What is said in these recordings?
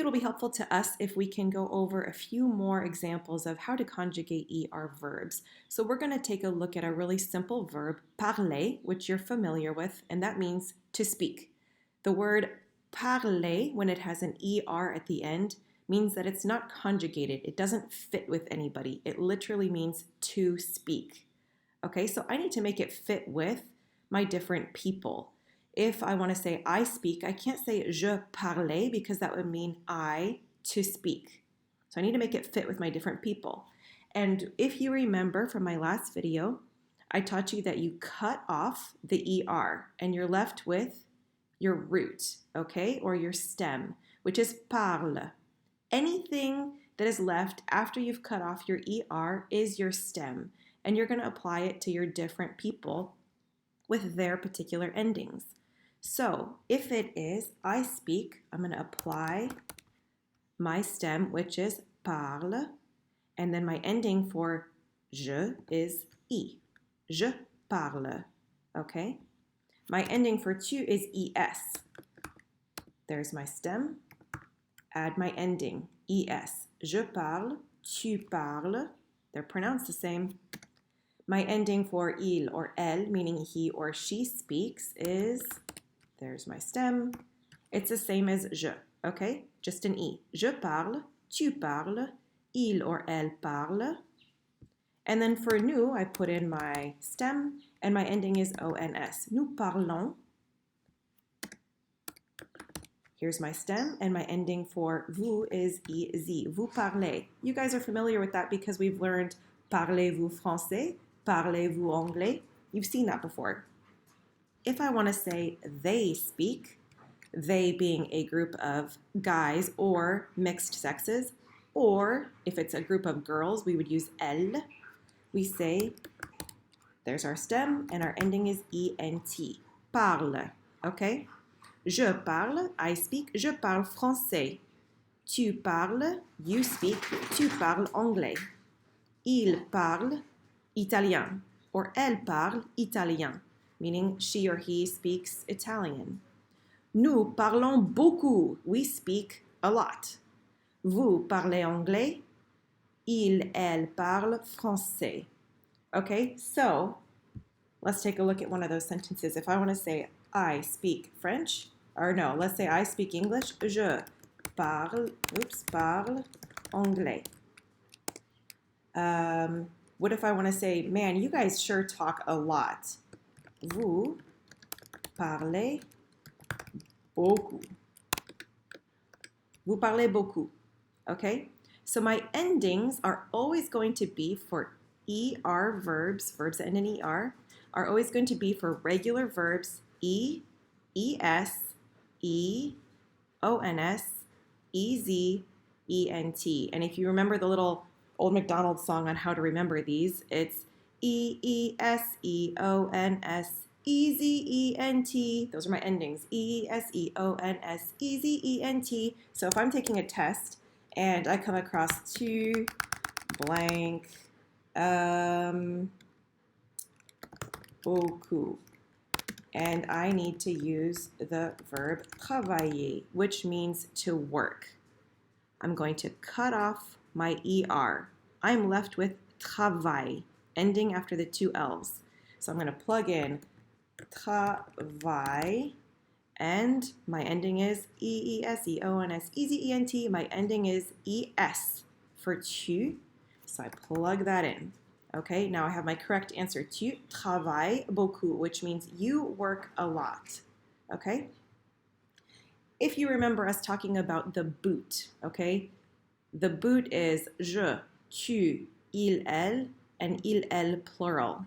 it'll be helpful to us if we can go over a few more examples of how to conjugate ER verbs. So we're going to take a look at a really simple verb, parler, which you're familiar with, and that means to speak. The word parler, when it has an ER at the end, means that it's not conjugated. It doesn't fit with anybody. It literally means to speak. Okay, so I need to make it fit with my different people. If I want to say I speak, I can't say je parle because that would mean I to speak. So I need to make it fit with my different people. And if you remember from my last video, I taught you that you cut off the ER and you're left with your root, okay, or your stem, which is parle. Anything that is left after you've cut off your ER is your stem, and you're going to apply it to your different people with their particular endings. So if it is I speak, I'm going to apply my stem, which is parle, and then my ending for je is I. Je parle, okay? My ending for tu is es. There's my stem. Add my ending, es. Je parle, tu parles. They're pronounced the same. My ending for il or elle, meaning he or she speaks, is, there's my stem. It's the same as je, okay? Just an I. Je parle, tu parles, il or elle parle. And then for nous, I put in my stem, and my ending is ons. Nous parlons. Here's my stem, and my ending for vous is iz. Vous parlez. You guys are familiar with that because we've learned parlez-vous français, parlez-vous anglais. You've seen that before. If I want to say they speak, they being a group of guys or mixed sexes, or if it's a group of girls, we would use elles. We say, there's our stem, and our ending is ent. Parle, okay? Je parle, I speak, je parle français. Tu parles, you speak, tu parles anglais. Il parle italien, or elle parle italien, meaning she or he speaks Italian. Nous parlons beaucoup, we speak a lot. Vous parlez anglais, il, elle parle français. Okay, so let's take a look at one of those sentences. If I want to say I speak French, or no, let's say I speak English, je parle anglais. What if I want to say, man, you guys sure talk a lot. Vous parlez beaucoup. Vous parlez beaucoup. Okay? So my endings are always going to be for ER verbs, verbs that end in ER, are always going to be for regular verbs E, ES, E, ONS, EZ, ENT. And if you remember the little Old MacDonald song on how to remember these, it's EES, EONS, EZENT. Those are my endings, EES, EONS, EZENT. So if I'm taking a test and I come across two blank beaucoup, and I need to use the verb travailler, which means to work. I'm going to cut off my ER. I'm left with travail, ending after the two L's. So I'm going to plug in travail, and my ending is EES, EONS, EZENT. My ending is ES for tu, so I plug that in. Okay, now I have my correct answer. Tu travailles beaucoup, which means you work a lot. Okay? If you remember us talking about the boot, okay? The boot is je, tu, il, elle, and il, elle plural.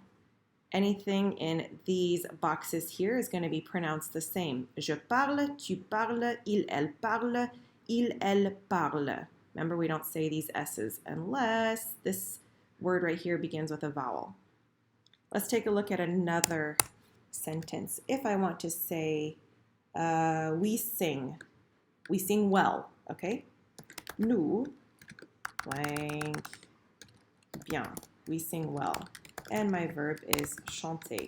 Anything in these boxes here is going to be pronounced the same. Je parle, tu parles, il, elle parle, il, elle parle. Remember, we don't say these S's unless this word right here begins with a vowel. Let's take a look at another sentence. If I want to say, we sing well, okay? Nous blank bien, we sing well. And my verb is chanter.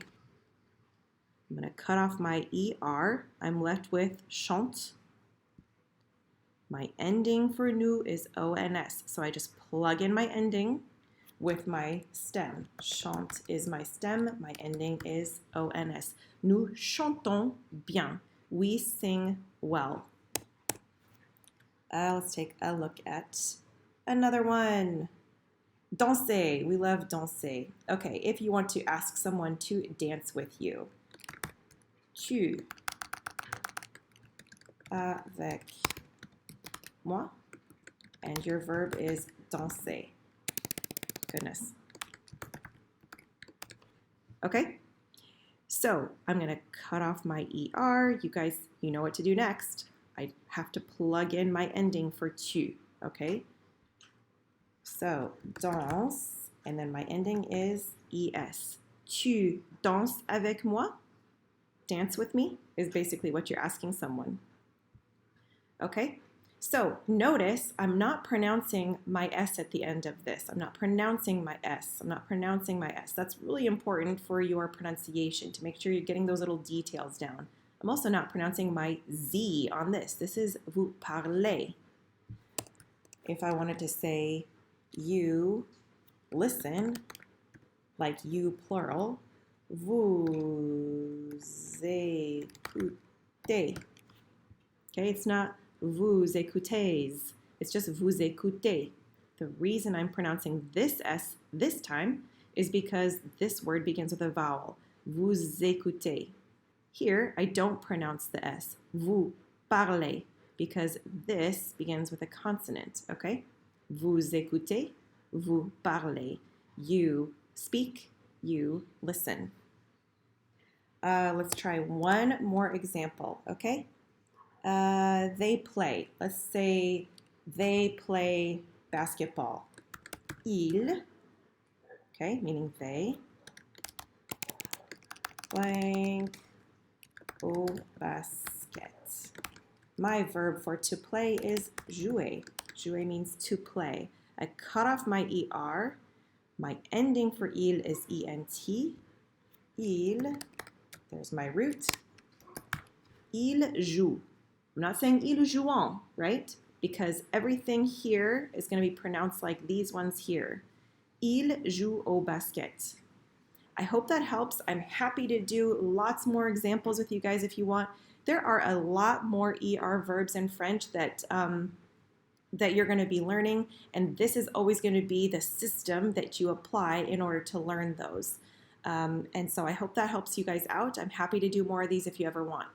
I'm going to cut off my ER. I'm left with chante. My ending for nous is ons. So I just plug in my ending with my stem. Chante is my stem. My ending is ons. Nous chantons bien. We sing well. Let's take a look at another one. Danser. We love danser. Okay, if you want to ask someone to dance with you. Tu avec moi. And your verb is danser. Goodness. Okay? So I'm going to cut off my ER. You guys, you know what to do next. I have to plug in my ending for tu. Okay? So, danse, and then my ending is es. Tu danses avec moi? Dance with me is basically what you're asking someone. Okay? So, notice I'm not pronouncing my S at the end of this. I'm not pronouncing my S. I'm not pronouncing my S. That's really important for your pronunciation to make sure you're getting those little details down. I'm also not pronouncing my Z on this. This is vous parlez. If I wanted to say you listen, like you plural, vous écoutez. Okay, it's not vous écoutez. It's just vous écoutez. The reason I'm pronouncing this S this time is because this word begins with a vowel. Vous écoutez. Here, I don't pronounce the S. Vous parlez, because this begins with a consonant, okay? Vous écoutez, vous parlez. You speak, you listen. Let's try one more example, okay? They play. Let's say they play basketball. Ils, okay, meaning they, blank au basket. My verb for to play is jouer. Jouer means to play. I cut off my ER. My ending for il is ENT. Il, there's my root. Il joue. I'm not saying ils jouent, right? Because everything here is going to be pronounced like these ones here. Il joue au basket. I hope that helps. I'm happy to do lots more examples with you guys if you want. There are a lot more ER verbs in French that you're going to be learning, and this is always going to be the system that you apply in order to learn those. And so I hope that helps you guys out. I'm happy to do more of these if you ever want.